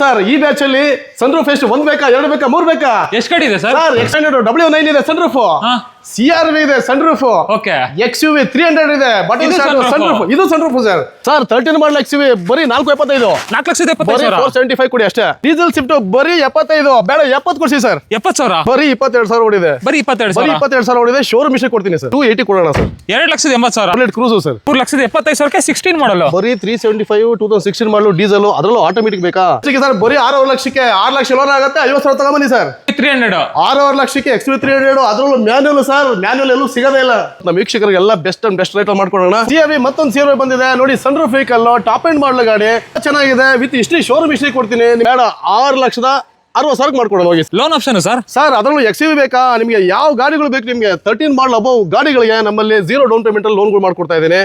Sir ಈ batch ಅಲ್ಲಿ sunroof ಎಷ್ಟು ಒಂದ್ ಬೇಕಾ ಎರಡು ಬೇಕಾ ಮೂರ್ ಬೇಕಾ? ಎಷ್ಟು ಗಾಡಿ ಇದೆ ಸರ್? ಸರ್ ಎಕ್ಸ್ಟೆಂಡೆಡ್ W9 ಇದೆ ಸನ್ರೂಫ್, CRV ಇದೆ ಸನ್ರೂಫ್, ಓಕೆ, XUV 300 ಇದೆ ಸನ್ರೂಫ್. ಇದು ಸನ್ರೂಫ್ ಸರ್. ಸರ್ 13 ಮಾಡಲ್ XUV ಬರೀ 4.75, 4,75,000, 475 ಕೊಡಿ ಅಷ್ಟೇ. ಡೀಸೆಲ್ ಶಿಫ್ಟ್ ಬರೀ 75, ಬೇಡ 70 ಕೊಡ್ಸಿ ಸರ್. 70,000 ಬರೀ 22,000 ಓಡಿದೆ, ಬರೀ 22,000 ಓಡಿದೆ. ಶೋರೂಮ್ ಇಷ್ಟೇ ಕೊಡ್ತೀನಿ ಸರ್. 280 ಕೊಡೋಣ ಸರ್. 2,80,000 bullet cruiser sir. 3,75,000ಕ್ಕೆ 16 ಮಾಡಲು ಬರೀ 375 2016 ಮಾಡಲು ಡೀಸೆಲ್, ಅದರಲ್ಲೂ ಆಟೋಮೆಟಿಕ್ ಬೇಕಾ ಸರ್? ಬರೀ 6 ಲಕ್ಷಕ್ಕೆ 6 ಲಕ್ಷ ಲೋನ್ ಆಗುತ್ತೆ. 50,000 ತಗೊಂಬನ್ನಿ ಸರ್. 300 6 ಲಕ್ಷಕ್ಕೆ XUV 300, ಅದರಲ್ಲೂ ಮ್ಯಾನ್ಯುವಲ್ ಸರ್. ಮ್ಯಾನ್ಯುವಲ್ ಎಲ್ಲೂ ಸಿಗೋದೇ ಇಲ್ಲ. ನಮ್ಮ ವೀಕ್ಷಕರಿಗೆ ಎಲ್ಲ ಬೆಸ್ಟ್ ಅಂಡ್ ಬೆಸ್ಟ್ ರೇಟ್ ಮಾಡ್ಕೊಡೋಣ. CRV ಮತ್ತೊಂದು CRV ಬಂದಿದೆ ನೋಡಿ, ಸನ್ರೂಫ್ ವೆಹಿಕಲ್, ಟಾಪ್ ಎಂಡ್ ಮಾಡಲ್ ಗಾಡಿ, ಚೆನ್ನಾಗಿದೆ. ವಿತ್ ಹಿಸ್ಟ್ರಿ, ಶೋರೂಮ್ ಹಿಸ್ಟ್ರಿ ಕೊಡ್ತೀನಿ. ಬೇಡ 6,60,000 ಮಾಡ್ಕೊಡೋಣ ಹೋಗಿ. Loan option sir. ಸರ್ ಅದರಲ್ಲೂ XUV ಬೇಕಾ ನಿಮಗೆ? ಯಾವ ಗಾಡಿಗಳು ಬೇಕು ನಿಮಗೆ? 13 ಮಾಡಲ್ ಅಬೌವ್ ಗಾಡಿಗಳಿಗೆ ನಮ್ಮಲ್ಲಿ 0 ಡೌನ್ ಪೇಮೆಂಟ್ ಅಲ್ಲಿ ಲೋನ್ಗಳು ಮಾಡ್ಕೊಡ್ತಾ ಇದ್ದೀನಿ.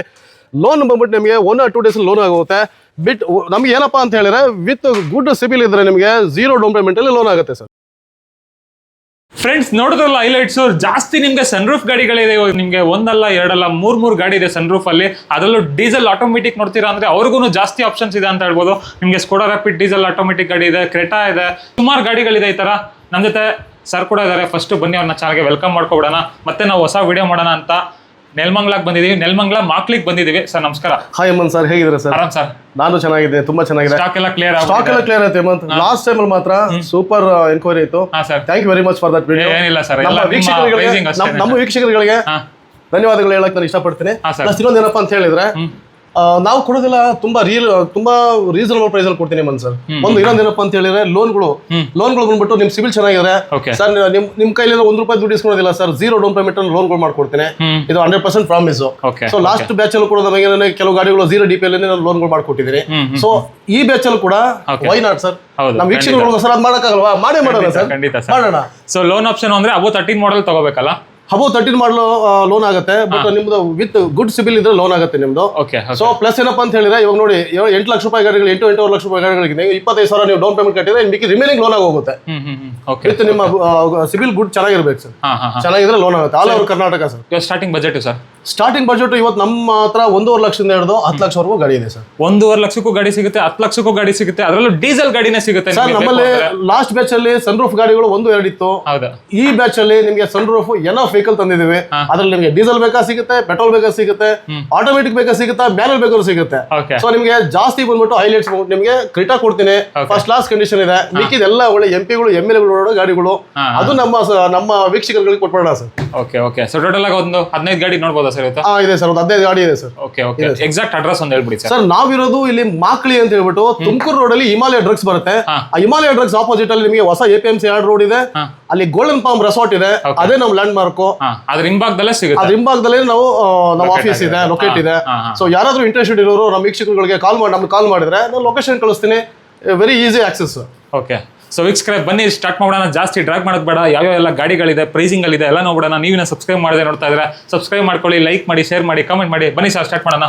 ಲೋನ್ ಬಂದ್ಬಿಟ್ಟು ನಿಮಗೆ 1 or 2 ಡೇಸ್ ಲೋನ್ ಆಗುತ್ತೆ. ಬಿಟ್ ನಮ್ಗೆ ಏನಪ್ಪಾ ಅಂತ ಹೇಳಿದ್ರೆ, ವಿತ್ ಗುಡ್ ಸಿಬಿಲ್ ಇದ್ರೆ ನಿಮಗೆ 0 ಡೌನ್ ಪೇಮೆಂಟ್ ಅಲ್ಲಿ ಲೋನ್ ಆಗುತ್ತೆ ಸರ್. ಫ್ರೆಂಡ್ಸ್ ನೋಡಿದ್ರಲ್ಲ ಹೈಲೈಟ್ಸ್, ಜಾಸ್ತಿ ನಿಮ್ಗೆ ಸನ್ರೂಫ್ ಗಾಡಿಗಳಿದೆ. ನಿಮ್ಗೆ ಒಂದಲ್ಲ ಎರಡಲ್ಲ ಮೂರ್ ಗಾಡಿ ಇದೆ ಸನ್ರೂಫ್ ಅಲ್ಲಿ. ಅದರಲ್ಲೂ ಡೀಸೆಲ್ ಆಟೋಮೆಟಿಕ್ ನೋಡ್ತೀರಾ ಅಂದ್ರೆ ಅವ್ರಿಗೂ ಜಾಸ್ತಿ ಆಪ್ಷನ್ಸ್ ಇದೆ ಅಂತ ಹೇಳ್ಬೋದು. ನಿಮ್ಗೆ ಸ್ಕೋಡಾ ರ್ಯಾಪಿಡ್ ಡೀಸೆಲ್ ಆಟೋಮೆಟಿಕ್ ಗಾಡಿ ಇದೆ, ಕ್ರೆಟಾ ಇದೆ, ಸುಮಾರು ಗಾಡಿಗಳಿದೆ ಈ ತರ. ನಮ್ಮ ಜೊತೆ ಸರ್ ಕೂಡ ಇದ್ದಾರೆ. ಫಸ್ಟ್ ಬನ್ನಿ ಅವ್ರನ್ನ ಚಾನಲ್ಗೆ ವೆಲ್ಕಮ್ ಮಾಡ್ಕೊಬಿಡೋಣ. ಮತ್ತೆ ನಾವು ಹೊಸ ವಿಡಿಯೋ ಮಾಡೋಣ ಅಂತ ನೆಲಮಂಗಲಕ್ಕೆ ಬಂದಿದ್ದೀವಿ. ನೆಲಮಂಗಲ ಮಾಕ್ಲಿಕ್ ಬಂದಿದ್ದೀವಿ. ಸರ್ ನಮಸ್ಕಾರ. ಹಾಯ್ ಅಮನ್ ಸರ್, ಹೇಗಿದ್ದೀರಾ ಸರ್? ಆರಾಮ್ ಸರ್. ನಾನು ಚೆನ್ನಾಗಿದೆ, ತುಂಬಾ ಚೆನ್ನಾಗಿದೆ. ಸ್ಟಾಕ್ ಎಲ್ಲ ಕ್ಲಿಯರ್ ಆಯ್ತು ಹೇಮಂತ್. ಲಾಸ್ಟ್ ಟೈಮ್ ಅಲ್ಲಿ ಮಾತ್ರ ಸೂಪರ್ ಎನ್ಕ್ವೈರಿ ಇತ್ತು. Thank you very much for that video. ಏನಿಲ್ಲ ಸರ್, ನಮ್ಮ ವೀಕ್ಷಕರಿಗೆ ಧನ್ಯವಾದಗಳು ಹೇಳಕ್ ನಾನು ಇಷ್ಟಪಡ್ತೀನಿ. ಇನ್ನೊಂದು ಏನಪ್ಪಾ ಅಂತ ಹೇಳಿದ್ರೆ, ನಾವು ಕೊಡೋದಿಲ್ಲ ತುಂಬಾ ರೀಸನಬಲ್ ಪ್ರೈಸ್ ಅಲ್ಲಿ ಕೊಡ್ತೀನಿ ಮನ್ ಸರ್. ಇನ್ನೊಂದೇನಪ್ಪ ಅಂತ ಹೇಳಿದ್ರೆ, ಲೋನ್ಗಳು ಬಂದ್ಬಿಟ್ಟು ನಿಮ್ ಸಿಬಿಲ್ ಚೆನ್ನಾಗಿದ್ರೆ ಸರ್, ನಿಮ್ ಕೈಲಿ ₹1 ದುಡ್ಡು ಇಸ್ಕೊಳೋದಿಲ್ಲ ಸರ್. 0 ಡೌನ್ ಪೇಮೆಂಟ್ ಅಲ್ಲಿ ಲೋನ್ಗಳು ಮಾಡ್ಕೊಡ್ತೀನಿ. ಇದು 100% ಪ್ರಾಮಿಸ್. ಸೊ ಲಾಸ್ಟ್ ಬ್ಯಾಚ್ ಅಲ್ಲೂ ಕೂಡ ನಮಗೆ ಕೆಲವು ಗಾಡಿಗಳು 0 DP ಅಲ್ಲಿ ಲೋನ್ಗಳು ಮಾಡ್ಕೊಟ್ಟಿದ್ದೀನಿ. ಸೊ ಈ ಬ್ಯಾಚ್ ಅಲ್ಲೂ ಕೂಡ ವೈ ನಾಟ್ ಸರ್? ನಮ್ಮ ವೀಕ್ಷಕರು ಸರ್ ಅದ್ ಮಾಡಕ್ಕಾಗಲ್ವಾ? ಮಾಡೋಣ ಸರ್, ಮಾಡೋಣ. ಸೊ ಲೋನ್ ಆಪ್ಷನ್ ಅಂದ್ರೆ ಅಬೋ 13 ಮಾಡಲ್ ತಗೋಬೇಕಲ್ಲ? ಅಬೌವ್ 13 ಮಾಡಲು ಲೋನ್ ಆಗುತ್ತೆ. ಬಟ್ ನಿಮ್ದು ವಿತ್ ಗುಡ್ ಸಿಬಿಲ್ ಇದ್ರೆ ಲೋನ್ ಆಗುತ್ತೆ ನಿಮ್ದು. ಸೊ ಪ್ಲಸ್ ಏನಪ್ಪಾ ಅಂತ ಹೇಳಿದ್ರೆ, ಇವಾಗ ನೋಡಿ 8 ಲಕ್ಷ ರೂಪಾಯಿ ಗಾಡಿಗಳು, 8 ಲಕ್ಷ ರೂಪಾಯಿ ಗಾಡಿಗಳಿಗೆ 25,000 ನೀವು ಡೌನ್ ಪೇಮೆಂಟ್ ಕಟ್ಟಿದ್ರೆ ರಿಮೈನಿಂಗ್ ಲೋನ್ ಆಗಿ ಹೋಗುತ್ತೆ. ವಿತ್ ನಿಮ್ಮ ಸಿಬಿಲ್ ಗುಡ್ ಚೆನ್ನಾಗಿರ್ಬೇಕು ಸರ್. ಚೆನ್ನಾಗಿದ್ರೆ ಲೋನ್ ಆಗುತ್ತೆ. All over Karnataka sir. Starting budget sir? Starting budget ಇವತ್ತು ನಮ್ಮ ಹತ್ರ 1.5 ಲಕ್ಷದಿಂದ ಹಿಡಿದು 10 ಲಕ್ಷವರೆಗೂ ಗಾಡಿ ಇದೆ ಸರ್. 1.5 ಲಕ್ಷಕ್ಕೂ ಗಾಡಿ ಸಿಗುತ್ತೆ, 10 ಲಕ್ಷಕ್ಕೂ ಗಾಡಿ ಸಿಗುತ್ತೆ. ಅದರಲ್ಲೂ ಡೀಸೆಲ್ ಗಾಡಿನೇ ಸಿಗುತ್ತೆ ಸರ್. ನಮ್ಮಲ್ಲಿ ಲಾಸ್ಟ್ ಬ್ಯಾಚ್ ಅಲ್ಲಿ ಸನ್ರೂಫ್ ಗಾಡಿಗಳು 1-2 ಇತ್ತು. ಈ ಬ್ಯಾಚ್ ಅಲ್ಲಿ ನಿಮಗೆ ಸನ್ರೂಫ್ ಎನಫ್ ವೆಹಿಕಲ್ ತಂದಿದ್ದೀವಿ. ಅದ್ರಲ್ಲಿ ನಿಮಗೆ ಡೀಸೆಲ್ ಬೇಕಾ ಸಿಗುತ್ತೆ, ಪೆಟ್ರೋಲ್ ಬೇಕಾ ಸಿಗುತ್ತೆ, ಆಟೋಮೆಟಿಕ್ ಬೇಕಾ ಸಿಗುತ್ತೆ, ಮ್ಯಾನುವಲ್ ಬೇಕಾದ್ರೂ ಸಿಗುತ್ತೆ. ಸೊ ನಿಮಗೆ ಜಾಸ್ತಿ ಬಂದ್ಬಿಟ್ಟು ಹೈಲೈಟ್ಸ್ ನಿಮಗೆ ಕ್ರಿಟಾ ಕೊಡ್ತೀನಿ. ಫಸ್ಟ್ ಕ್ಲಾಸ್ ಕಂಡೀಷನ್ ಇದೆ. ಮಿಕ್ಕಿದೆಲ್ಲ ಒಳ್ಳೆ MP ಗಳು MLA ಗಳು ಗಾಡಿಗಳು. ಅದು ನಮ್ಮ ವೀಕ್ಷಕರಿಗೆ ಕೊಟ್ಬಿಡೋಣ ಸರ್. ಓಕೆ. ಸೊ ಟೋಟಲ್ ಆಗಿ ಒಂದು 15 ಗಾಡಿ ನೋಡಬಹುದಾ ಸರ್? ಇದೆ ಸರ್, ಒಂದು 15 ಗಾಡಿ ಇದೆ ಸರ್. ಓಕೆ. ಎಕ್ಸಾಕ್ಟ್ ಅಡ್ರೆಸ್ ಒಂದು ಹೇಳ್ಬಿಡಿ ಸರ್. ನಾವಿರೋದು ಇಲ್ಲಿ ಮಾಕ್ಲಿ ಅಂತ ಹೇಳ್ಬಿಟ್ಟು ತುಮಕೂರು ರೋಡ್ ಅಲ್ಲಿ ಹಿಮಾಲಯ ಡ್ರಗ್ಸ್ ಬರುತ್ತೆ. ಆ ಹಿಮಾಲಯ ಡ್ರಗ್ಸ್ ಆಪೋಸಿಟ್ ಅಲ್ಲಿ ನಿಮಗೆ ಹೊಸ APMC ಯಾರ್ಡ್ ರೋಡ್ ಇದೆ. ಅಲ್ಲಿ ಗೋಲ್ಡನ್ ಪಾಮ್ ರೆಸಾರ್ಟ್ ಇದೆ. ಅದೇ ನಮ್ಮ ಲ್ಯಾಂಡ್ ಮಾರ್ಕ್. ಅದ್ರ ಹಿಂಭಾಗದಲ್ಲೇ ಸಿಗುತ್ತೆ. ಅದ್ರ ಹಿಂಭಾಗದಲ್ಲಿ ನಮ್ಮ ಆಫೀಸ್ ಇದೆ, ಲೊಕೇಟ್ ಇದೆ. ಸೊ ಯಾರಾದ್ರೂ ಇಂಟ್ರೆಸ್ಟೆಡ್ ಇರೋರು ನಮ್ಮ ವೀಕ್ಷಕರಿಗೆ ಕಾಲ್ ಮಾಡಿದ್ರೆ ನಾನು ಲೊಕೇಶನ್ ಕಳಿಸ್ತೀನಿ. Very easy access. Okay. So ವೀಕ್ಷಕರೇ ಬನ್ನಿ ಸ್ಟಾರ್ಟ್ ಮಾಡೋಣ. ಜಾಸ್ತಿ ಡ್ರಾಗ್ ಮಾಡೋದು ಬೇಡ. ಯಾವ್ಯಾವ ಗಾಡಿಗಳಿದೆ, ಪ್ರೈಸಿಂಗ್ ಅಲ್ಲಿ ಇದೆ ಎಲ್ಲ ನೋಡೋಣ. ನೀವಿನ ಸಬ್ಸ್ಕ್ರೈಬ್ ಮಾಡದೆ ನೋಡ್ತಾ ಇದ್ರೆ ಸಬ್ಸ್ಕ್ರೈಬ್ ಮಾಡ್ಕೊಳ್ಳಿ, ಲೈಕ್ ಮಾಡಿ, ಶೇರ್ ಮಾಡಿ, ಕಮೆಂಟ್ ಮಾಡಿ. ಬನ್ನಿ ಸರ್ ಸ್ಟಾರ್ಟ್ ಮಾಡೋಣ.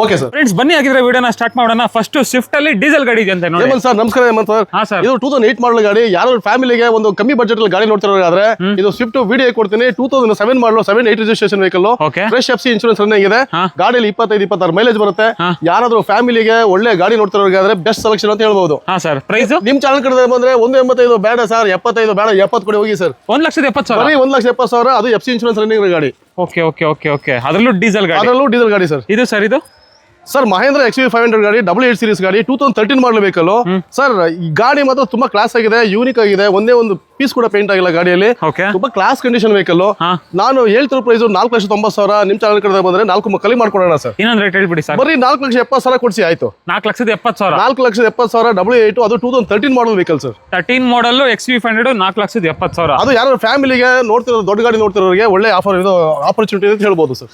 Okay sir. ಫ್ರೆಂಡ್ಸ್ ಬನ್ನಿ ಆಗಿದ್ರೆ ವಿಡಿಯೋನ ಸ್ಟಾರ್ಟ್ ಮಾಡೋಣ. ಫಸ್ಟ್ ಸ್ವಿಫ್ಟ್ ಅಲ್ಲಿ ಡೀಸೆಲ್ ಗಾಡಿ ಇದೆ ಅಂತ ನೋಡಿ. ಸರ್ ನಮಸ್ಕಾರ ಹೇಮಂತ್ ಸರ್. ಇದು 2008 ಮಾಡಲ್ ಗಾಡಿ. ಯಾರು ಫ್ಯಾಮಿಲಿಗೆ ಒಂದು ಕಮ್ಮಿ ಬಜೆಟ್ ಅಲ್ಲಿ ಗಾಡಿ ನೋಡ್ತಿರೋದಾದ್ರೆ ಇದು ಸ್ವಿಫ್ಟ್ ವಿಡಿಯೋ ಕೊಡ್ತೀನಿ. 2007 ಮಾಡಲು 7-8 registration vehicle. Fresh FC insurance running ಇದೆ. ಗಾಡಿಯಲ್ಲಿ 25-26 ಮೈಲೇಜ್ ಬರುತ್ತೆ. ಯಾರಾದ್ರೂ ಫ್ಯಾಮಿಲಿಗೆ ಒಳ್ಳೆ ಗಾಡಿ ನೋಡ್ತಿರೋದಾದ್ರೆ ಬೆಸ್ಟ್ ಸೆಲೆಕ್ಷನ್ ಅಂತ ಹೇಳ್ಬಹುದು. ಪ್ರೈಸ್ ನಿಮ್ ಚಾನಲ್ ಕಡೆ ಬಂದ್ರೆ 185 ಬೇಡ ಸರ್, 75 ಬೇಡ, 70 ಕೊಡಿ ಹೋಗಿ ಸರ್. 1,70,000 ಬರೀ 1,70,000. ಅದು FC ಇನ್ಶೂರೆನ್ಸ್ ರನ್ನಿಂಗ್ ಗಾಡಿ. ಓಕೆ. ಅದರಲ್ಲೂ ಡೀಸೆಲ್ ಗಾಡಿ ಸರ್. ಇದು ಸರ್ ಇದು ಸರ್ ಮಹೇಂದ್ರ XUV 500 ಗಾಡಿ, 88 ಸೀರೀಸ್ ಗಾಡಿ, 2013 ಮಾಡಲ್ ವೆಹಿಕಲ್ ಸರ್. ಈ ಗಾಡಿ ಮಾತ್ರ ತುಂಬಾ ಕ್ಲಾಸ್ ಆಗಿದೆ, ಯೂನಿಕ್ ಆಗಿದೆ. ಒಂದೇ ಒಂದು ಪೀಸ್ ಕೂಡ ಪೇಂಟ್ ಆಗಿಲ್ಲ ಗಾಡಿಯಲ್ಲಿ. ತುಂಬಾ ಕ್ಲಾಸ್ ಕಂಡೀಷನ್ ವೆಹಿಕಲ್. ನಾನು ಹೇಳ್ತಿರೋ ಪ್ರೈಸ್ 4,90,000. ನಿಮ್ ಚಾನಲ್ ಕಡೆ ಬಂದ್ರೆ 4 ಮಕ್ಕಳಿಗೆ ಮಾಡ್ಕೊಡೋಣ ಸರ್. ಇನ್ನೊಂದು ರೇಟ್ ಹೇಳ್ಬಿಡಿ ಸರ್. ಬರೀ 4,70,000 ಕೊಡ್ಸಿ ಆಯ್ತು. 4,70,000. 4,70,000 W8. ಅದು 2013 ಮಾಡಲ್ ವೆಹಿಕಲ್ ಸರ್. 13 ಮಾಡಲ್ XUV 500 4,70,000. ಅದು ಯಾರು ಫ್ಯಾಮಿಲಿಗೆ ನೋಡ್ತಿರೋ ದೊಡ್ಡ ಗಾಡಿ ನೋಡ್ತಿರೋರಿಗೆ ಒಳ್ಳೆ ಆಫರ್ ಇದು ಆಪರ್ಚುನಿಟಿ ಅಂತ ಹೇಳ್ಬೋದು ಸರ್.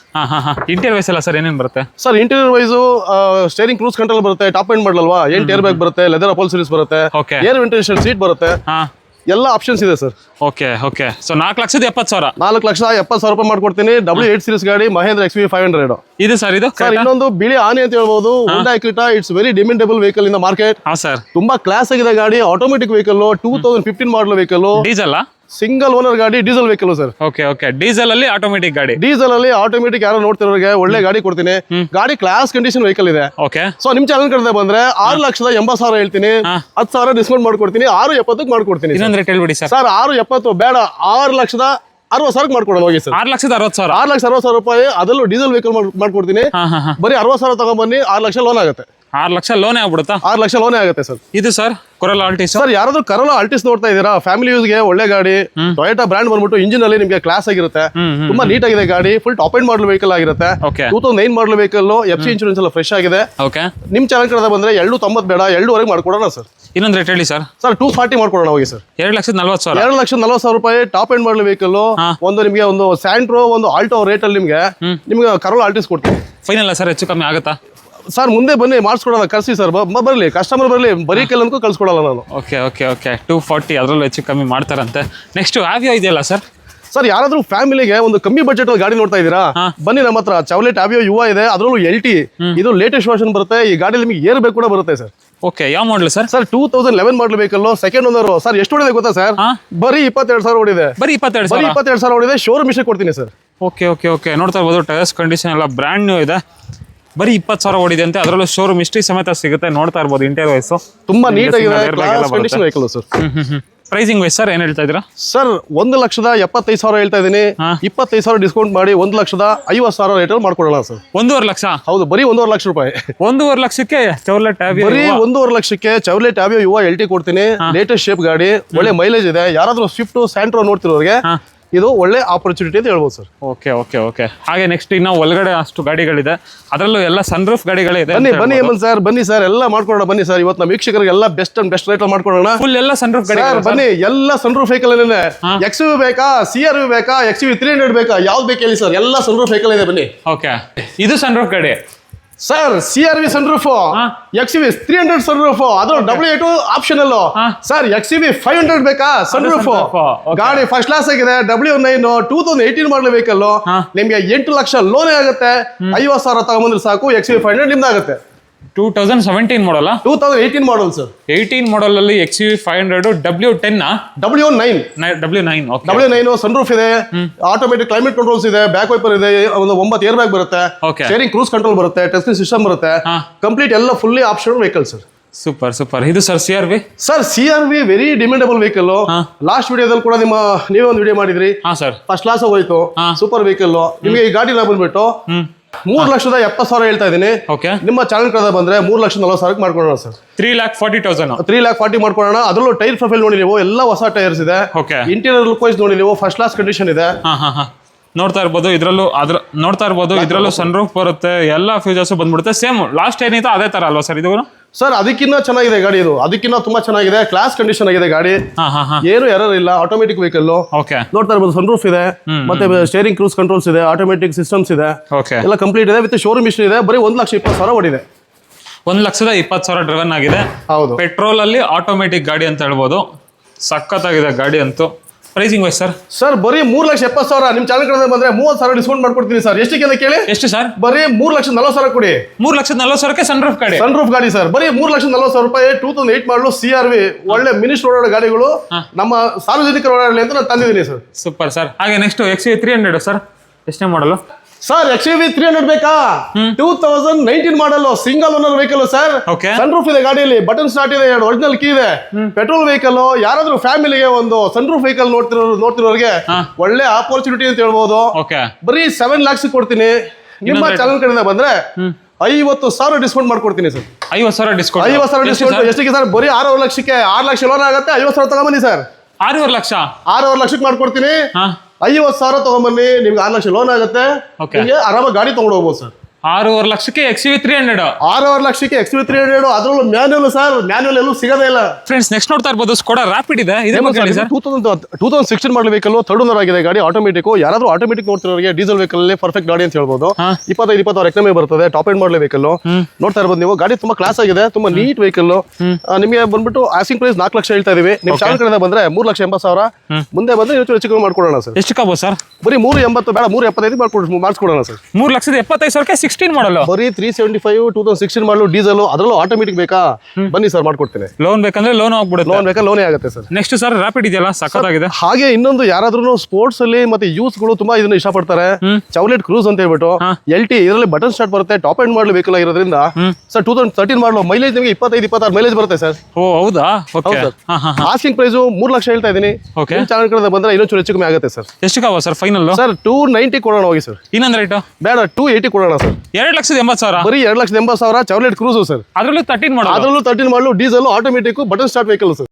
ಇಂಟೀರಿಯರ್ ವೈಸ್ ಎಲ್ಲ ಸರ್ ಏನೇನು ಬರುತ್ತೆ sir? Interior wise steering cruise control ಬರುತ್ತೆ, ಟಾಪ್ ಎಂಡ್ ಮಾಡಲ್ ಅಲ್ವಾ, 8 ಏರ್ ಬ್ಯಾಗ್ ಬರುತ್ತೆ, ಲೆದರ್ ಅಪೋಲ್ಸರೀಸ್ ಬರುತ್ತೆ, ಏರ್ ವೆಂಟಿಲೇಷನ್ ಸೀಟ್ ಬರುತ್ತೆ, ಎಲ್ಲ ಆಪ್ಷನ್ಸ್ ಇದೆ ಸರ್. ಓಕೆ. ಸೊ 4,70,000. 4,70,000 ರೂಪಾಯಿ ಮಾಡ್ಕೊಡ್ತೀನಿ. W8 ಸೀರೀಸ್ ಗಾಡಿ, ಮಹೇಂದ್ರ XUV 500. ಇದು ಸರ್ ಇದು ಸರ್ ಇನ್ನೊಂದು ಬಿಳಿ ಆನೆ ಅಂತ ಹೇಳ್ಬೋದು. Hyundai Creta. It's very demandable vehicle in the market. Sir ತುಂಬಾ ಕ್ಲಾಸ್ ಆಗಿದೆ ಗಾಡಿ. Automatic vehicle, 2015 model vehicle. Diesel single owner ಗಾಡಿ, diesel vehicle sir. Okay okay, diesel ಅಲ್ಲಿ ಆಟೋಮೆಟಿಕ್ ಗಾಡಿ. ಡೀಸೆಲ್ ಅಲ್ಲಿ ಆಟೋಮೆಟಿಕ್ ಯಾರು ನೋಡ್ತಿರೋರಿಗೆ ಒಳ್ಳೆ ಗಾಡಿ ಕೊಡ್ತೀನಿ. ಗಾಡಿ ಕ್ಲಾಸ್ ಕಂಡೀಷನ್ ವೆಹಿಕಲ್ ಇದೆ. ಓಕೆ, ಸೊ ನಿಮ್ ಚಾನಲ್ ಕಡೆ ಬಂದ್ರೆ 6,80,000 ಹೇಳ್ತೀನಿ, 10,000 ಡಿಸ್ಕೌಂಟ್ ಮಾಡ್ಕೊಡ್ತೀನಿ, 6,70,000 ಮಾಡ್ಕೊಡ್ತೀನಿ. ಇನ್ನೊಂದು ರೇಟ್ ಹೇಳ್ಬಿಡಿ ಸರ್. ಸರ್ 6,70,000 ಬೇಡ, 6,60,000 ಮಾಡ್ಕೊಡೋಣ ಹೋಗಿ ಸರ್. 6,60,000. 6,60,000 ರೂಪಾಯಿ, ಅದರಲ್ಲೂ ಡೀಸೆಲ್ ವೆಹಿಕಲ್ ಮಾಡ್ಕೊಡ್ತೀನಿ. ಬರೀ 60,000 ತಗೊಂಡ್ಬನ್ನಿ, 6 ಲಕ್ಷ ಲೋನ್ ಆಗುತ್ತೆ. 6 ಲಕ್ಷ ಲೋನೇ ಆಗ್ಬಿಡುತ್ತಾ? 6 ಲಕ್ಷ ಲೋನೇ ಆಗುತ್ತೆ ಸರ್. ಇದು ಸರ್ ಕೊರೋಲಾ ಆಲ್ಟಿಸ್. ಸರ್ ಯಾರಾದ್ರೂ ಕರೋಲಾ ಆಲ್ಟಿಸ್ ನೋಡ್ತಾ ಇದೀರಾ, ಫ್ಯಾಮಿಲಿ ಯೂಸ್ಗೆ ಒಳ್ಳೆ ಗಾಡಿ. ಟೊಯೋಟಾ ಬ್ರ್ಯಾಂಡ್ ಬಂದ್ಬಿಟ್ಟು ಇಂಜಿನ್ ಅಲ್ಲಿ ನಿಮಗೆ ಕ್ಲಾಸ್ ಆಗಿರುತ್ತೆ, ತುಂಬಾ ನೀಟ್ ಆಗಿದೆ ಗಾಡಿ. Full top and model vehicle ಆಗಿರುತ್ತೆ. 2009 ಮಾಡಲ್ ವೆಹಿಕಲ್, FC ಇನ್ಶೂರೆನ್ಸ್ ಎಲ್ಲ ಫ್ರೆಶ್ ಆಗಿದೆ. ಓಕೆ, ನಿಮ್ ಚಾನಲ್ ಕಡೆ ಬಂದ್ರೆ 290 ಬೇಡ, 2.5 ಮಾಡ್ಕೊಡೋಣ ಸರ್. ಇನ್ನೊಂದು ರೇಟ್ ಹೇಳಿ ಸರ್. ಸರ್ 240 ಮಾಡ್ಕೊಡೋಣ ಹೋಗಿ ಸರ್. 2,40,000. 2,40,000 ರೂಪಾಯಿ ಟಾಪ್ ಅಂಡ್ ಮಾಡಲ್ ವೆಹಿಕಲ್. ಒಂದು ನಿಮಗೆ ಒಂದು ಸ್ಯಾಂಟ್ರೋ, ಒಂದು ಆಲ್ಟೋ ರೇಟ್ ಅಲ್ಲಿ ನಿಮ್ಗೆ ಕರೋಲಾ ಆಲ್ಟಿಸ್ ಕೊಡ್ತೀನಿ. ಫೈನಲ್ ಸರ್, ಹೆಚ್ಚು ಕಮ್ಮಿ ಆಗುತ್ತಾ? ಸರ್ ಮುಂದೆ ಬನ್ನಿ, ಮಾಡಿಸ್ಕೊಡೋಣ, ಕರ್ಸಿ ಸರ್. ಬರ್ಲಿ, ಕಸ್ಟಮರ್ ಬರ್ಲಿ, ಬರೀ ಕೆಲ್ ಅನ್ಕೋ ಕಳ್ಸ್ಕೊಡಲ್ಲ ನಾನು. ಓಕೆ ಓಕೆ ಓಕೆ, 240 ಅದರಲ್ಲೂ ಹೆಚ್ಚು ಕಮ್ಮಿ ಮಾಡ್ತಾರಂತೆ. ನೆಕ್ಸ್ಟ್ ಆವಿಯೋ ಇದೆಯಲ್ಲ ಸರ್. ಸರ್ ಯಾರಾದ್ರೂ ಫ್ಯಾಮಿಲಿಗೆ ಒಂದು ಕಮ್ಮಿ ಬಜೆಟ್ ಗಾಡಿ ನೋಡ್ತಾ ಇದೀರಾ, ಬನ್ನಿ ನಮ್ಮ ಹತ್ರ. ಚಾವ್ಲೆಟ್ ಆವಿಯೋ ಯುವ ಇದೆ, ಅದರಲ್ಲೂ LT. ಇದು ಲೇಟೆಸ್ಟ್ ವರ್ಷನ್ ಬರುತ್ತೆ. ಈ ಗಾಡಿ ನಿಮಗೆ ಏರ್ ಬೇಕು ಕೂಡ ಬರುತ್ತೆ ಸರ್. ಓಕೆ, ಯಾವ ಮಾಡಲ್ ಸರ್? ಸರ್ 2011 ಮಾಡಲ್ ವೆಹಿಕಲ್, ಸೆಕೆಂಡ್ ಓನರ್. ಸರ್ ಎಷ್ಟು ಹೊಡಿದೆ ಗೊತ್ತಾ ಸರ್? ಬರೀ 22,000 ಹೊಡಿದೆ. ಬರೀ 22,000 ಹೊಡಿದೆ. ಶೋರೂಮ್ ಇಷ್ಟೇ ಕೊಡ್ತೀನಿ ಸರ್. ಓಕೆ ಓಕೆ ಓಕೆ, ನೋಡ್ತಾ ಇರ್ಬೋದು, ಟೈರ್ಸ್ ಕಂಡೀಷನ್ ಎಲ್ಲ ಬ್ರ್ಯಾಂಡ್ ನ್ಯೂ ಇದೆ. ಬರೀ 20,000 ಓಡಿದೆ ಅಂತೆ, ಅದರಲ್ಲೂ ಶೋರೂಮ್ ಹಿಸ್ಟ್ರಿ ಸಮೇತ ಸಿಗುತ್ತೆ. ನೋಡ್ತಾ ಇರ್ಬೋದು ಇಂಟೀರಿಯರ್ ವೈಸು ತುಂಬಾ ನೀಟ್ ಆಗಿದೆ, condition vehicle sir. Pricing wise sir ಏನ್ ಹೇಳ್ತಾ ಇದ್ದೀರಾ? ಸರ್ 1,75,000 ಹೇಳ್ತಾ ಇದೀನಿ. 25,000 ಡಿಸ್ಕೌಂಟ್ ಮಾಡಿ 1,50,000 ರೇಟ್ ಅಲ್ಲಿ ಮಾಡ್ಕೊಡೋಣ ಸರ್. 1.5 ಲಕ್ಷ? ಹೌದು, ಬರೀ 1.5 ಲಕ್ಷ ರೂಪಾಯಿ. 1.5 ಲಕ್ಷಕ್ಕೆ ಚೌರ್ಲೆಟ್ ಆವಿಯೋ, ಬರೀ 1.5 ಲಕ್ಷಕ್ಕೆ ಚೌರ್ಲೆಟ್ ಆವಿಯೋ ಯುವ LT ಕೊಡ್ತೀನಿ. ಲೇಟೆಸ್ಟ್ ಶೇಪ್ ಗಾಡಿ, ಒಳ್ಳೆ ಮೈಲೇಜ್ ಇದೆ. ಯಾರಾದ್ರೂ ಸ್ವಿಫ್ಟ್, ಸ್ಯಾಂಟ್ರೋ ನೋಡ್ತಿರೋರಿಗೆ ಇದು ಒಳ್ಳೆ ಆಪರ್ಚುನಿಟಿ ಅಂತ ಹೇಳ್ಬೋದು ಸರ್. Okay okay okay. ಹಾಗೆ ನೆಕ್ಸ್ಟ್ ಇನ್ನು ಒಳಗಡೆ ಅಷ್ಟು ಗಾಡಿಗಳಿದೆ, ಅದರಲ್ಲೂ ಎಲ್ಲ ಸನ್ರೂಫ್ ಗಾಡಿಗಳಿದೆ. ಬನ್ನಿ ಹೇಮಂತ್ ಸರ್, ಬನ್ನಿ ಸರ್, ಎಲ್ಲ ಮಾಡ್ಕೊಡೋಣ. ಬನ್ನಿ ಸರ್, ಇವತ್ತು ನಮ್ಮ ವೀಕ್ಷಕರಿಗೆ ಎಲ್ಲ ಬೆಸ್ಟ್ ರೇಟ್ ಮಾಡ್ಕೊಡೋಣ. ಫುಲ್ ಎಲ್ಲ ಸನ್ರೂಫ್ ಗಾಡಿ ಬನ್ನಿ, ಎಲ್ಲ ಸನ್ರೂಫ್ ವೆಹಿಕಲ್ ಏನಿದೆ. XUV ಬೇಕಾ, CRV ಬೇಕಾ, XUV 300 ಬೇಕಾ, ಯಾವ್ದು ಬೇಕು ಹೇಳಿ ಸರ್, ಎಲ್ಲ ಸನ್ರೂಫ್ ವೆಹಿಕಲ್ ಇದೆ. ಬನ್ನಿ. ಓಕೆ, ಇದು ಸನ್ರೂಫ್ ಗಾಡಿ sir. CRV sunroof, XUV 300 sunroof, ಅದು W2 ಆಪ್ಷನಲ್. ಸರ್ XUV 500 ಬೇಕಾ ಸನ್ರೂಫ್ ಗಾಡಿ, ಫಸ್ಟ್ ಕ್ಲಾಸ್ ಆಗಿದೆ. W9 2018 ಮಾಡಲ್ ವೆಹಿಕಲ್, ನಿಮ್ಗೆ 8 ಲಕ್ಷ ಲೋನ್ ಆಗುತ್ತೆ. 50,000 ತಗೊಂಡ್ಬಂದ್ರೆ ಸಾಕು, XUV 500 ನಿಮ್ದಾಗುತ್ತೆ. 2017 ಮಾಡಲ್, 2018 ಮಾಡಲ್ ಸರ್. 18 ಮಾಡಲ್ ಅಲ್ಲಿ XUV 500 W10 W9 W9 sunroof ಇದೆ, ಆಟೋಮೆಟಿಕ್ ಕ್ಲೈಮೇಟ್ ಕಂಟ್ರೋಲ್ಸ್ ಇದೆ, ಬ್ಯಾಕ್ ವೈಪರ್ ಇದೆ, ಒಂದು 9 ಏರ್ ಬ್ಯಾಗ್ ಬರುತ್ತೆ, ಶೇರಿಂಗ್ ಕ್ರೂಸ್ ಕಂಟ್ರೋಲ್ ಬರುತ್ತೆ, ಟಚ್ ಸ್ಕ್ರೀನ್ ಸಿಸ್ಟಮ್ ಬರುತ್ತೆ, ಕಂಪ್ಲೀಟ್ ಎಲ್ಲ fully optional vehicle sir. Super super. ಇದು sir CRV. Sir CRV very demandable vehicle. Last ವಿಡಿಯೋದಲ್ಲಿ ಕೂಡ ನೀವೇ ಒಂದು ವಿಡಿಯೋ ಮಾಡಿದ್ರಿ. ಸರ್ ಫಸ್ಟ್ ಕ್ಲಾಸ್ ಹೋಯ್ತು, ಸೂಪರ್ ವೆಹಿಕಲ್. ನಿಮಗೆ ಈ ಗಾಡಿ ಬಂದ್ಬಿಟ್ಟು 3,70,000 ಹೇಳ್ತಾ ಇದೀನಿ. ನಿಮ್ಮ ಚಾನಲ್ ಕಡೆ ಬಂದ್ರೆ 3,40,000 ಮಾಡ್ಕೊಳ್ಳೋಣ ಸರ್. 3,40,000 3,40,000 ಮಾಡ್ಕೊಳ್ಳೋಣ. ಅದರಲ್ಲೂ ಟೈರ್ ಪ್ರೊಫೈಲ್ ನೋಡಿ ನೀವು, ಎಲ್ಲ ಹೊಸ ಟೈರ್ಸ್ ಇದೆ. ಇಂಟೀರಿಯರ್ ಲುಕ್ ವೈಸ್ ನೋಡಿ ನೀವು, ಫಸ್ಟ್ ಕ್ಲಾಸ್ ಕಂಡೀಷನ್ ಇದೆ. ನೋಡ್ತಾ ಇರ್ಬೋದು. ಇದ್ರಲ್ಲೂ ಸನ್ರೂಫ್ ಬರುತ್ತೆ, ಎಲ್ಲ ಫೀಚರ್ಸ್ ಬಂದ್ಬಿಡುತ್ತೆ. ಸೇಮ್ ಲಾಸ್ಟ್ ಏನಿತ್ತು ಅದೇ ತರ ಅಲ್ವಾ ಸರ್ ಇದು? ಸರ್ ಅದಕ್ಕಿಂತ ಚೆನ್ನಾಗಿದೆ ಗಾಡಿ, ಇದು ಅದಕ್ಕಿಂತ ತುಂಬಾ ಚೆನ್ನಾಗಿದೆ. ಕ್ಲಾಸ್ ಕಂಡೀಷನ್ ಆಗಿದೆ ಗಾಡಿ, ಏನು ಎರರ್ ಇಲ್ಲ. ಆಟೋಮೆಟಿಕ್ ವೆಹಿಕಲ್ ನೋಡ್ತಾ ಇರ್ಬೋದು. ಸನ್ರೂಫ್ ಇದೆ, ಮತ್ತೆ ಸ್ಟೇರಿಂಗ್ ಕ್ರೂಸ್ ಕಂಟ್ರೋಲ್ಸ್ ಇದೆ, ಆಟೋಮೆಟಿಕ್ ಸಿಸ್ಟಮ್ಸ್ ಇದೆ, ಎಲ್ಲ ಕಂಪ್ಲೀಟ್ ಇದೆ. ವಿತ್ ಶೋರೂಮ್ ಹಿಸ್ಟ್ರಿ ಇದೆ. ಬರೀ 1,20,000 ಓಡಿದೆ. 1,20,000 ಡ್ರೈವನ್ ಆಗಿದೆ. ಹೌದು, ಪೆಟ್ರೋಲ್ ಅಲ್ಲಿ ಆಟೋಮೆಟಿಕ್ ಗಾಡಿ ಅಂತ ಹೇಳ್ಬೋದು. ಸಖತ್ತಾಗಿದೆ ಗಾಡಿ ಅಂತೂ. Pricing wise sir? ಸರ್ ಬರೀ 3,70,000. ನಿಮ್ ಚಾನಲ್ ಕಡೆ ಬಂದ್ರೆ 30,000 ಡಿಸ್ಕೌಂಟ್ ಮಾಡ್ಕೊಡ್ತೀನಿ ಸರ್. ಎಷ್ಟಕ್ಕೆ ಅಂತ ಕೇಳಿ? ಎಷ್ಟು ಸರ್? ಬರೀ 3,40,000 ಕೊಡಿ. 3,40,000ಕ್ಕೆ ಸನ್ರೂಫ್ ಗಾಡಿ ಸರ್. ಬರೀ 3,40,000 ರೂಪಾಯಿ. 2008 ಮಾಡಲು CRV, ಒಳ್ಳೆ ಮಿನಿಸ್ಟರ್ ಓಡಾಡೋ ಗಾಡಿಗಳು ನಮ್ಮ ಸಾರ್ವಜನಿಕರು ಓಡಾಡಲಿ ಅಂತ ನಾನು ತಂದಿದ್ದೀನಿ ಸರ್. Super sir. ಹಾಗೆ ನೆಕ್ಸ್ಟ್ XUV 300 ಸರ್, ಎಷ್ಟನೇ ಮಾಡಲು? ಸರ್ XUV 300 ಬೇಕಾ? 2019 model, single owner vehicle sir. Sunroof ಇದೆ ಗಾಡಿಯಲ್ಲಿ, ಬಟನ್ ಸ್ಟಾರ್ಟ್ ಇದೆ, 2 ಒರಿಜಿನಲ್ ಕೀ ಇದೆ, ಪೆಟ್ರೋಲ್ ವೆಹಿಕಲ್. ಯಾರಾದ್ರೂ ಫ್ಯಾಮಿಲಿಗೆ ಒಂದು ಸನ್ರೂಫ್ ವೆಹಿಕಲ್ ನೋಡ್ತಿರೋರಿಗೆ ಒಳ್ಳೆ ಆಪರ್ಚುನಿಟಿ ಅಂತ ಹೇಳ್ಬೋದು. ಬರೀ 7 lakhs ಕೊಡ್ತೀನಿ. ನಿಮ್ಮ ಚಾನಲ್ ಕಡೆಯಿಂದ ಬಂದ್ರೆ 50,000 ಡಿಸ್ಕೌಂಟ್ ಮಾಡ್ಕೊಡ್ತೀನಿ ಸರ್. 50,000 ಡಿಸ್ಕೌಂಟ್? 50,000 ಡಿಸ್ಕೌಂಟ್. ಎಷ್ಟಿಗೆ ಸರ್? ಬರೀ 6 ಲಕ್ಷಕ್ಕೆ. 6 ಲಕ್ಷ ಲೋನ್ ಆಗುತ್ತೆ. 50,000 ತಗೊಂಬನ್ನಿ ಸರ್. 6 ಲಕ್ಷ? 6 ಲಕ್ಷಕ್ಕೆ ಮಾಡ್ಕೊಡ್ತೀನಿ. 50,000 ತಗೊಂಬನ್ನಿ, ನಿಮ್ಗೆ 6 ಲಕ್ಷ ಲೋನ್ ಆಗುತ್ತೆ. ಆರಾಮಾಗಿ ಗಾಡಿ ತಗೊಂಡು ಹೋಗ್ಬೋದು ಸರ್. 6 ಲಕ್ಷಕ್ಕೆ XUV 300? 6 ಲಕ್ಷಕ್ಕೆ XUV 300, ಅದರಲ್ಲೂ ಮ್ಯಾನ್ಯುವಲ್ ಸರ್. ಮ್ಯಾನ್ಯುವಲ್ ಎಲ್ಲೂ ಸಿಗೋದೇ ಇಲ್ಲ. ಫ್ರೆಂಡ್ಸ್ ನೆಕ್ಸ್ಟ್ ನೋಡ್ತಾ ಇರ್ಬೋದು, ಸ್ಕೋಡಾ ರ್ಯಾಪಿಡ್ ಇದೆ. 2016 ಮಾಡಲ್ ವೆಹಿಕಲ್, 3rd ಓನರ್ ಆಗಿದೆ ಗಾಡಿ, ಆಟೋಮೆಟಿಕ್. ಯಾರಾದ್ರೂ ಆಟೋಮೆಟಿಕ್ ನೋಡ್ತಿರೋರಿಗೆ ಡೀಸೆಲ್ ವೆಹಿಕಲ್ ಪರ್ಫೆಕ್ಟ್ ಗಾಡಿ ಅಂತ ಹೇಳ್ಬೋದು. 25,000 ಎಕನಾಮಿ ಬರ್ತದೆ. ಟಾಪ್ ಎಂಡ್ ಮಾಡಲ್ ವೆಹಿಕಲ್ ನೋಡ್ತಾ ಇರ್ಬೋದು ನೀವು. ಗಾಡಿ ತುಂಬಾ ಕ್ಲಾಸ್ ಆಗಿದೆ, ತುಂಬಾ ನೀಟ್ ವೆಹಿಕಲ್. ನಿಮಗೆ ಬಂದ್ಬಿಟ್ಟು ಆಸ್ಕಿಂಗ್ ಪ್ರೈಸ್ 4 ಲಕ್ಷ ಹೇಳ್ತಾ ಇದೀವಿ. ನಿಮ್ ಚಾನಲ್ ಕಡೆ ಬಂದ್ರೆ 3,80,000. ಮುಂದೆ ಬಂದ್ರೆ ಹೆಚ್ಚು ಮಾಡ್ಕೊಡೋಣ ಸರ್. ಎಷ್ಟು ಕಾಬೋದು ಸರ್? ಬರೀ 380 ಬೇಡ 375 ಮಾಡಿಸ್ಕೊಡೋಣ ಸರ್. 3,75,000ಕ್ಕೆ 16 ಮಾಡಲು ಬರೀ 375 2016 ಮಾಡಲು ಡೀಸೆಲ್, ಅದರಲ್ಲೂ ಆಟೋಮೆಟಿಕ್ ಬೇಕಾ? ಬನ್ನಿ ಸರ್ ಮಾಡ್ಕೊಡ್ತೀನಿ. ಲೋನ್ ಬೇಕಂದ್ರೆ ಲೋನ್ ಆಗ್ಬಿಡುತ್ತೆ. ಲೋನ್ ಬೇಕಾ? ಲೋನೇ ಆಗುತ್ತೆ ಸರ್. ನೆಕ್ಸ್ಟ್ ಸರ್ ರ್ಯಾಪಿಡ್ ಇದೆಯಲ್ಲ ಸಖತ್ತಾಗಿದೆ. ಹಾಗೆ ಇನ್ನೊಂದು ಯಾರಾದ್ರೂ ಸ್ಪೋರ್ಟ್ಸ್ ಅಲ್ಲಿ ಮತ್ತೆ ಯೂತ್ಸ್ಗಳು ತುಂಬಾ ಇದನ್ನ ಇಷ್ಟಪಡ್ತಾರೆ, ಚೌಲೆಟ್ ಕ್ರೂಸ್ ಅಂತ ಹೇಳ್ಬಿಟ್ಟು LT ಇದರಲ್ಲಿ ಬಟನ್ ಸ್ಟಾರ್ಟ್ ಬರುತ್ತೆ, ಟಾಪ್ ಎಂಡ್ ಮಾಡಲು ವೆಹಿಕಲ್ ಇರೋದ್ರಿಂದ ಸರ್ 2013 ಮಾಡಲು ಮೈಲೇಜ್ ನಿಮಗೆ 25-26 ಮೈಲೇಜ್ ಬರುತ್ತೆ ಸರ್. ಓ ಹೌದಾ? ಓಕೆ. ಆಸ್ಕಿಂಗ್ ಪ್ರೈಸ್ 3 ಲಕ್ಷ ಹೇಳ್ತಾ ಇದೀನಿ. ಓಕೆ. ಚಾನಲ್ ಕಡೆ ಬಂದ್ರೆ ಇನ್ನೊಂದು ಹೆಚ್ಚು ಕಮ್ಮಿ ಆಗುತ್ತೆ ಸರ್. ಎಷ್ಟಕ್ಕಾವ ಸರ್ ಫೈನಲ್? ಸರ್ 290 ಕೊಡೋಣ ಹೋಗಿ ಸರ್. ಇನ್ನೊಂದು ರೇಟ್ ಬೇಡ 280 ಕೊಡೋಣ ಸರ್. 2,80,000 ಬರೀ 2,80,000 ಚೌಲೆಟ್ ಕ್ರೂಸ್ ಸರ್. ಅದರಲ್ಲೂ 13 ಮಾಡಲು diesel automatic button start vehicle sir.